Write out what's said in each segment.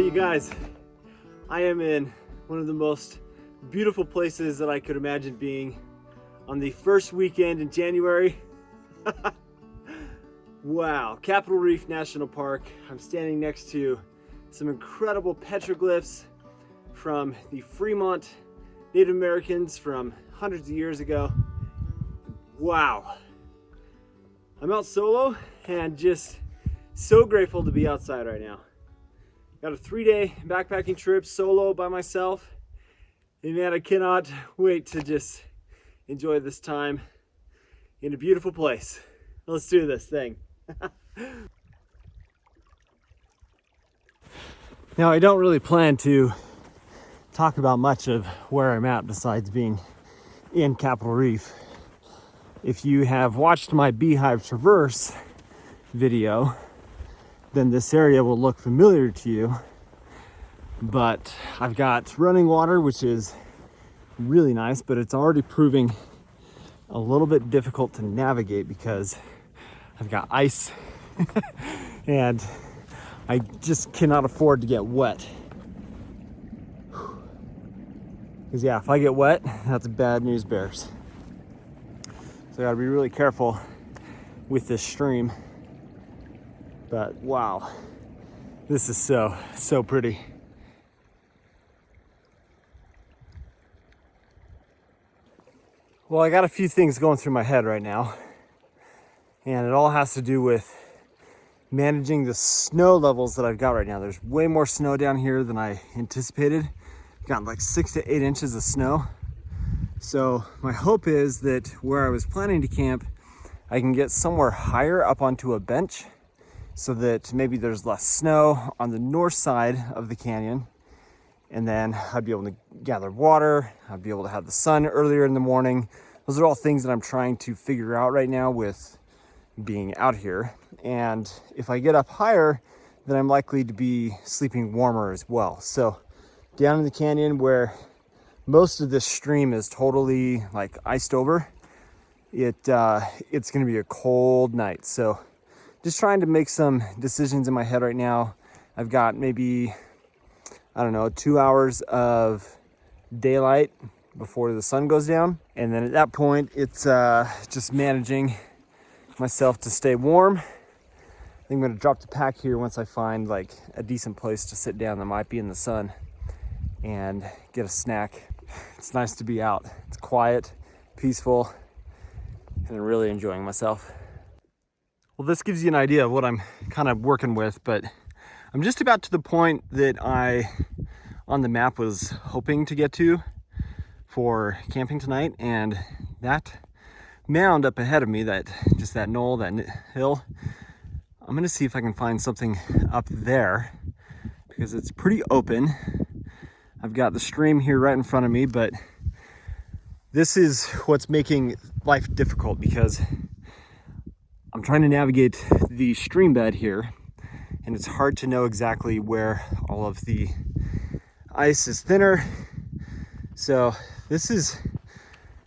you guys, I am in one of the most beautiful places that I could imagine being on the first weekend in January. Wow, Capitol Reef National Park. I'm standing next to some incredible petroglyphs from the Fremont Native Americans from hundreds of years ago. Wow. I'm out solo and just so grateful to be outside right now. Got a 3-day backpacking trip solo by myself. And man, I cannot wait to just enjoy this time in a beautiful place. Let's do this thing. Now, I don't really plan to talk about much of where I'm at besides being in Capitol Reef. If you have watched my Beehive Traverse video, then this area will look familiar to you. But I've got running water, which is really nice, but it's already proving a little bit difficult to navigate because I've got ice and I just cannot afford to get wet. Because yeah, if I get wet, that's bad news bears. So I gotta be really careful with this stream. But wow, this is so pretty. Well, I got a few things going through my head right now, and it all has to do with managing the snow levels that I've got right now. There's way more snow down here than I anticipated. I've got like 6 to 8 inches of snow. So my hope is that where I was planning to camp, I can get somewhere higher up onto a bench so that maybe there's less snow on the north side of the canyon. And then I'd be able to gather water. I'd be able to have the sun earlier in the morning. Those are all things that I'm trying to figure out right now with being out here. And if I get up higher, then I'm likely to be sleeping warmer as well. So down in the canyon where most of this stream is totally like iced over, it's gonna be a cold night. So just trying to make some decisions in my head right now. I've got maybe, I don't know, 2 hours of daylight before the sun goes down. And then at that point, it's just managing myself to stay warm. I think I'm gonna drop the pack here once I find like a decent place to sit down that might be in the sun and get a snack. It's nice to be out. It's quiet, peaceful, and I'm really enjoying myself. Well, this gives you an idea of what I'm kind of working with, but I'm just about to the point that I, on the map, was hoping to get to for camping tonight, and that mound up ahead of me, that knoll, that hill, I'm gonna see if I can find something up there because it's pretty open. I've got the stream here right in front of me, but this is what's making life difficult because I'm trying to navigate the stream bed here, and it's hard to know exactly where all of the ice is thinner. So this is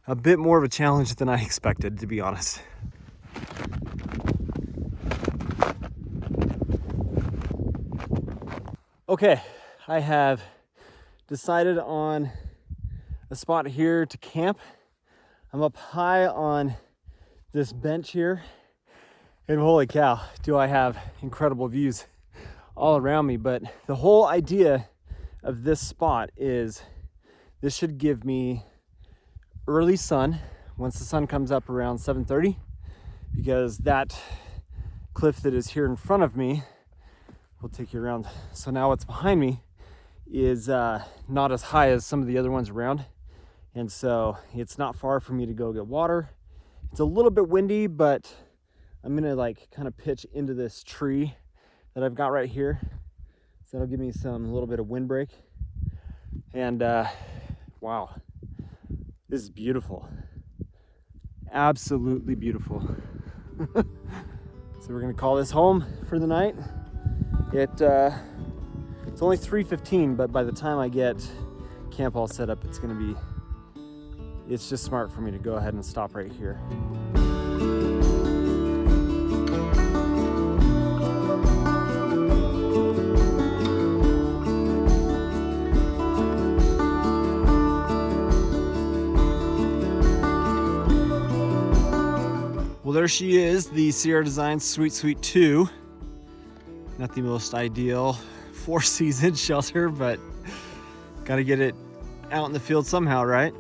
a bit more of a challenge than I expected, to be honest. Okay, I have decided on a spot here to camp. I'm up high on this bench here, and holy cow, do I have incredible views all around me. But the whole idea of this spot is this should give me early sun once the sun comes up around 7:30, because that cliff that is here in front of me, we'll take you around. So now what's behind me is not as high as some of the other ones around, and so it's not far for me to go get water. It's a little bit windy, but I'm gonna like kind of pitch into this tree that I've got right here, so that'll give me a little bit of windbreak. And wow, this is beautiful, absolutely beautiful. So we're gonna call this home for the night. It's only 3:15, but by the time I get camp all set up, it's just smart for me to go ahead and stop right here. Well, there she is, the Sierra Design Sweet Sweet 2. Not the most ideal 4-season shelter, but gotta get it out in the field somehow, right?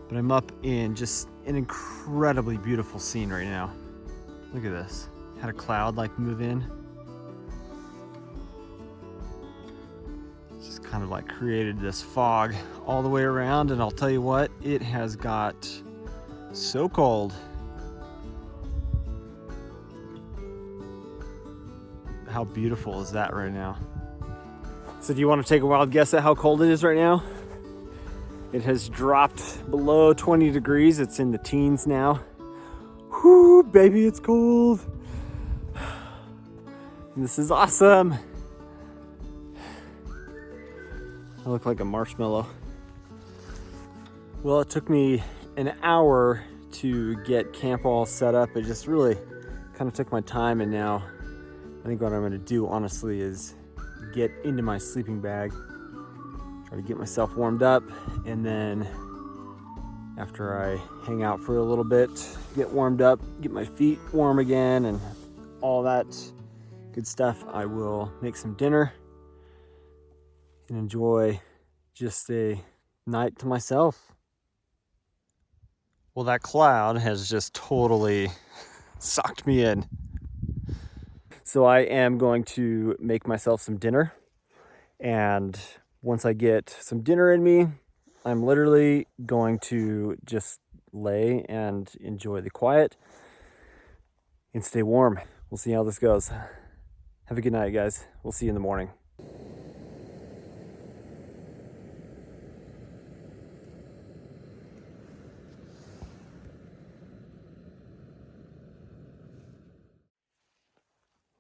But I'm up in just an incredibly beautiful scene right now. Look at this. Had a cloud like move in. Just kind of like created this fog all the way around, and I'll tell you what, it has got so cold. How beautiful is that right now? So do you want to take a wild guess at how cold it is right now? It has dropped below 20 degrees. It's in the teens now. Whoo, baby, it's cold. And this is awesome. I look like a marshmallow. Well, it took me an hour to get camp all set up. It just really kind of took my time, and now I think what I'm gonna do, honestly, is get into my sleeping bag, try to get myself warmed up, and then after I hang out for a little bit, get warmed up, get my feet warm again, and all that good stuff, I will make some dinner and enjoy just a night to myself. Well, that cloud has just totally sucked me in. So I am going to make myself some dinner, and once I get some dinner in me, I'm literally going to just lay and enjoy the quiet and stay warm. We'll see how this goes. Have a good night, guys. We'll see you in the morning.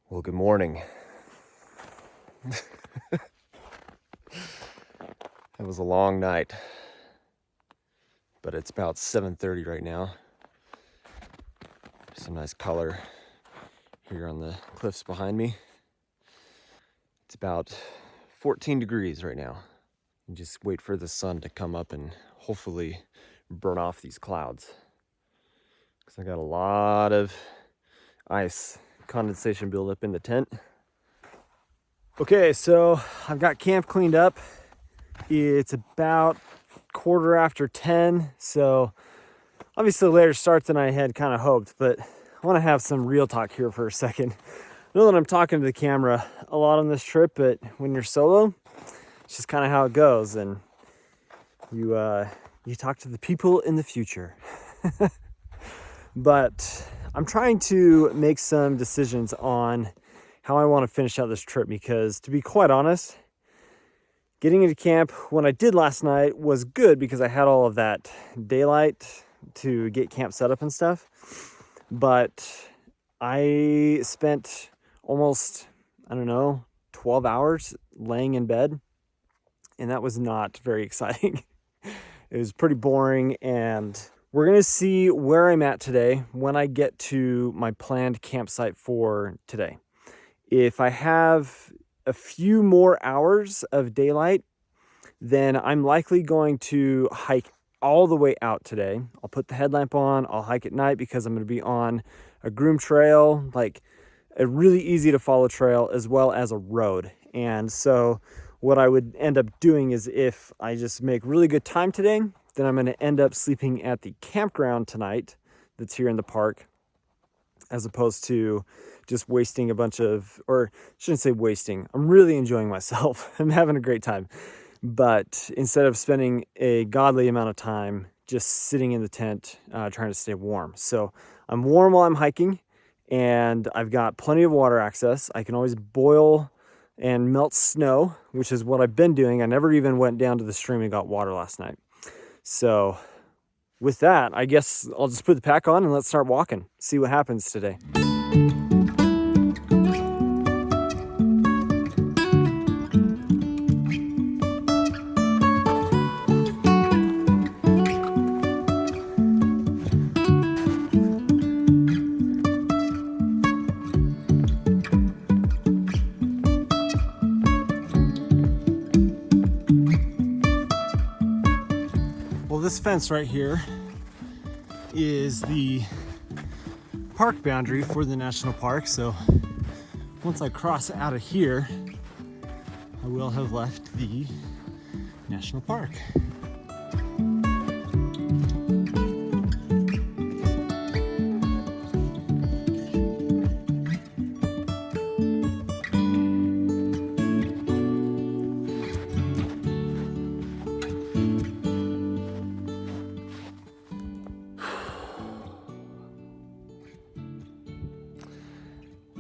Well, good morning. It was a long night, but it's about 7:30 right now. Some nice color here on the cliffs behind me. It's about 14 degrees right now. And just wait for the sun to come up and hopefully burn off these clouds, because I got a lot of ice condensation buildup in the tent. Okay, so I've got camp cleaned up. It's about 10:15, so obviously a later start than I had kind of hoped, but I want to have some real talk here for a second. I know that I'm talking to the camera a lot on this trip, but when you're solo, it's just kind of how it goes, and you talk to the people in the future. But I'm trying to make some decisions on how I want to finish out this trip, because to be quite honest, getting into camp when I did last night was good because I had all of that daylight to get camp set up and stuff. But I spent almost, 12 hours laying in bed, and that was not very exciting. It was pretty boring, and we're going to see where I'm at today when I get to my planned campsite for today. If I have a few more hours of daylight, then I'm likely going to hike all the way out today. I'll put the headlamp on, I'll hike at night because I'm going to be on a groomed trail, like a really easy to follow trail, as well as a road. And so what I would end up doing is, if I just make really good time today, then I'm going to end up sleeping at the campground tonight that's here in the park, as opposed to just wasting a bunch of, or shouldn't say wasting, I'm really enjoying myself. I'm having a great time. But instead of spending a godly amount of time just sitting in the tent, trying to stay warm. So I'm warm while I'm hiking, and I've got plenty of water access. I can always boil and melt snow, which is what I've been doing. I never even went down to the stream and got water last night. So with that, I guess I'll just put the pack on and let's start walking, see what happens today. Well, this fence right here is the park boundary for the national park, so once I cross out of here, I will have left the national park.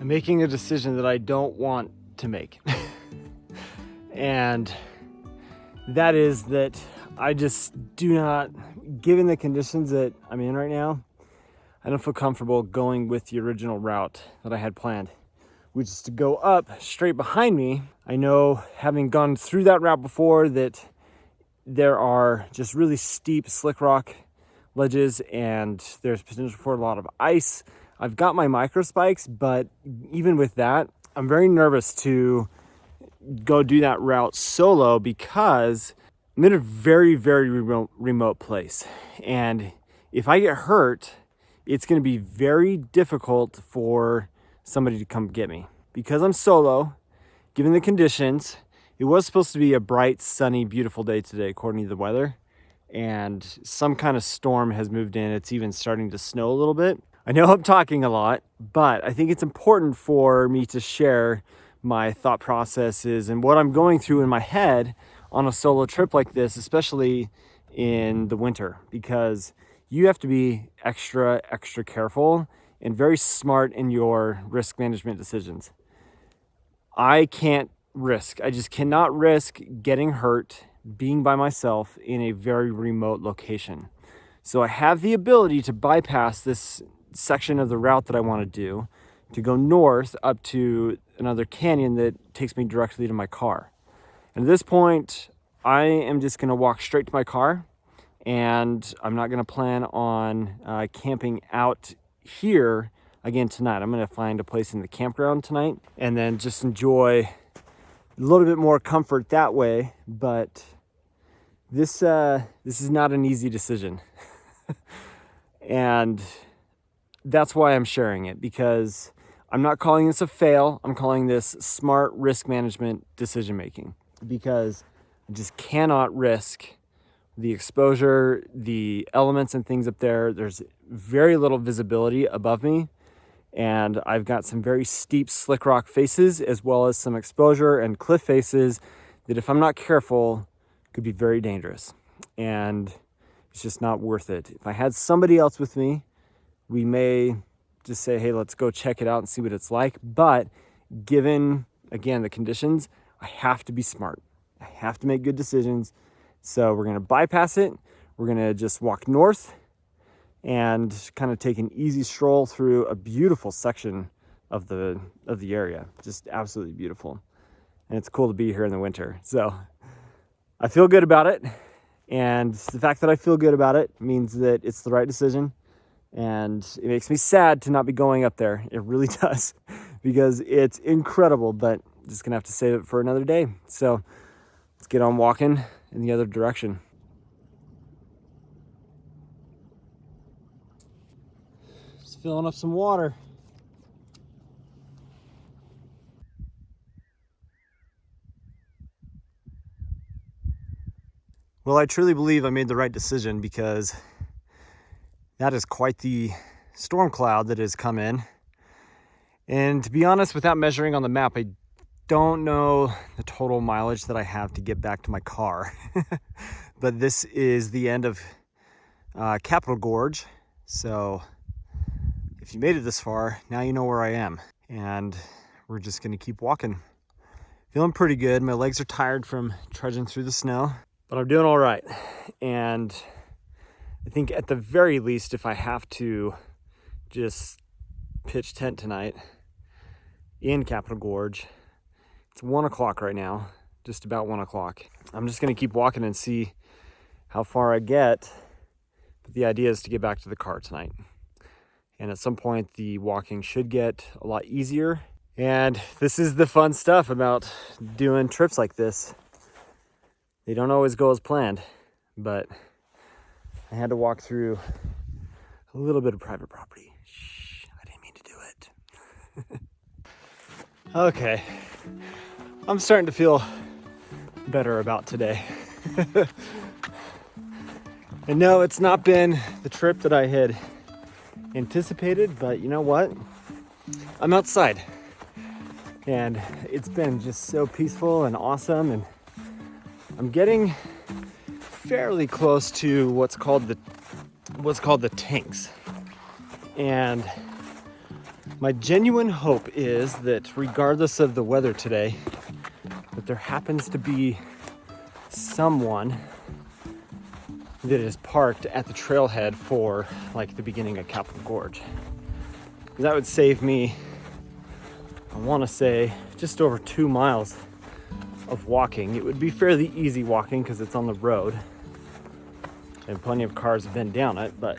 I'm making a decision that I don't want to make. And that is that I just do not, given the conditions that I'm in right now, I don't feel comfortable going with the original route that I had planned, which is to go up straight behind me. I know, having gone through that route before, that there are just really steep slick rock ledges and there's potential for a lot of ice. I've got my micro spikes, but even with that, I'm very nervous to go do that route solo because I'm in a very, very remote place. And if I get hurt, it's going to be very difficult for somebody to come get me. Because I'm solo, given the conditions, it was supposed to be a bright, sunny, beautiful day today, according to the weather. And some kind of storm has moved in. It's even starting to snow a little bit. I know I'm talking a lot, but I think it's important for me to share my thought processes and what I'm going through in my head on a solo trip like this, especially in the winter, because you have to be extra careful and very smart in your risk management decisions. I just cannot risk getting hurt being by myself in a very remote location. So I have the ability to bypass this section of the route that I want to do, to go north up to another canyon that takes me directly to my car. And at this point, I am just going to walk straight to my car, and I'm not going to plan on camping out here again tonight. I'm going to find a place in the campground tonight and then just enjoy a little bit more comfort that way. But this is not an easy decision. And that's why I'm sharing it, because I'm not calling this a fail. I'm calling this smart risk management decision making, because I just cannot risk the exposure, the elements and things up there. There's very little visibility above me, and I've got some very steep slick rock faces as well as some exposure and cliff faces that, if I'm not careful, could be very dangerous. And it's just not worth it. If I had somebody else with me, we may just say, hey, let's go check it out and see what it's like. But given, again, the conditions, I have to be smart. I have to make good decisions. So we're going to bypass it. We're going to just walk north and kind of take an easy stroll through a beautiful section of the area. Just absolutely beautiful. And it's cool to be here in the winter. So I feel good about it. And the fact that I feel good about it means that it's the right decision. And it makes me sad to not be going up there. It really does, because it's incredible, but I'm just gonna have to save it for another day. So let's get on walking in the other direction. Just filling up some water. Well, I truly believe I made the right decision, because that is quite the storm cloud that has come in. And to be honest, without measuring on the map, I don't know the total mileage that I have to get back to my car. But this is the end of Capitol Gorge. So if you made it this far, now you know where I am. And we're just gonna keep walking. Feeling pretty good. My legs are tired from trudging through the snow, but I'm doing all right. And I think at the very least, if I have to just pitch tent tonight in Capitol Gorge, it's 1 o'clock right now, just about 1 o'clock. I'm just gonna keep walking and see how far I get. But the idea is to get back to the car tonight. And at some point, the walking should get a lot easier. And this is the fun stuff about doing trips like this. They don't always go as planned, but I had to walk through a little bit of private property. Shh, I didn't Okay, I'm starting to feel better about today. And no, it's not been the trip that I had anticipated, but you know what? I'm outside and it's been just so peaceful and awesome, and I'm getting fairly close to what's called the tanks. And my genuine hope is that regardless of the weather today, that there happens to be someone that is parked at the trailhead for like the beginning of Capitol Gorge. That would save me, I want to say, just over 2 miles of walking. It would be fairly easy walking because it's on the road and plenty of cars have been down it, but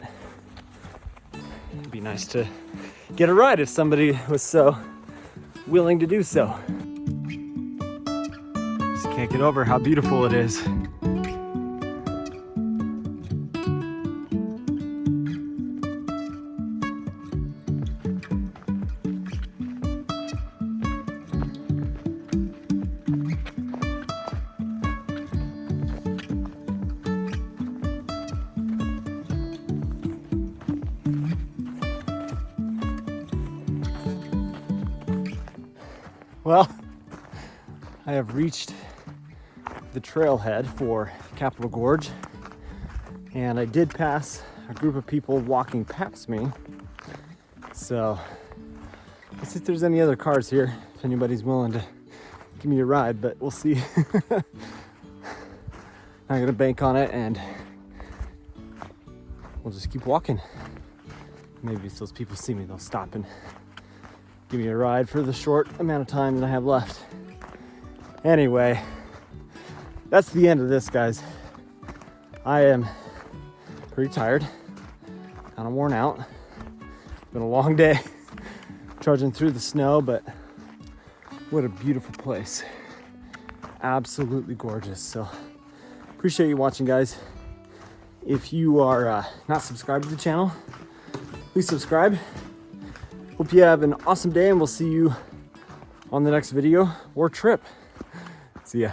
it'd be nice to get a ride if somebody was so willing to do so. Just can't get over how beautiful it is. Well, I have reached the trailhead for Capitol Gorge, and I did pass a group of people walking past me. So let's see if there's any other cars here, if anybody's willing to give me a ride, but we'll see. I'm gonna bank on it and we'll just keep walking. Maybe if those people see me, they'll stop and give me a ride for the short amount of time that I have left. Anyway, that's the end of this, guys. I am pretty tired, kind of worn out. Been a long day trudging through the snow, but what a beautiful place. Absolutely gorgeous. So appreciate you watching, guys. If you are not subscribed to the channel, please subscribe. Hope you have an awesome day, and we'll see you on the next video or trip. See ya.